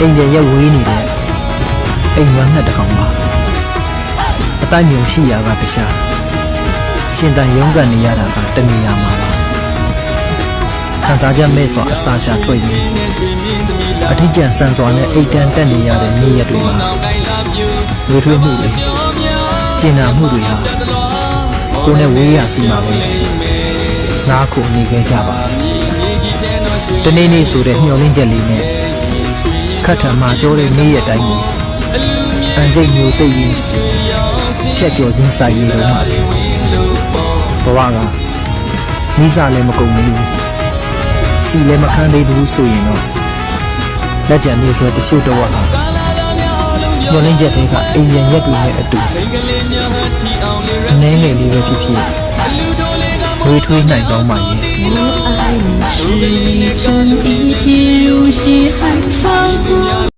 အိမ်ရဲ့ဝေးနေတဲ့အိမ်ဝမ်းနဲ့တကောင်ပါအတိုင်းမြုံရှိရာကတခြားရှင်တန်ရုံးကန်နေရတာကတနေရာမှာပါခန်းစားချက်မဲ့စွာအစာချထွက်ရင်းအထီးကျန်ဆန်စွာနဲ့အိတ်တန်းတက်နေရတဲ့နေ့ရက်တွေမှာဝေထွေးမှုတွေကျင်နာမှုတွေဟာကိုယ်နဲ့ဝေးရစီမှာပဲနားကိုနေခဲ့ကြပါတနေ့နေ့ဆိုတဲ့မျှော်လင့်ချက်လေးနဲ့ခတ်ထမှာကျိုးတဲ့နေ့ရက်တိုင်းကိုအန်ကျိတ်မျိုးသိရင်ဖြတ်ကျော်ခြင်းဆိုင်ရည်တော့မှာဘဝကမိစားလည်းမကုန်ဘူးစီလည်းမခန်းသေးဘူးဆိုရင်တော့လက်ကြံနေဆိုတချို့တော့ဟာမျောလင်းချက်တွေကအိမ်ရန်ရက်တွေနဲ့အတူအနေငယ်လေးပဲဖြစ်ဖြစ်ဝေးထွေးနိုင်ကောင်းပါရဲ့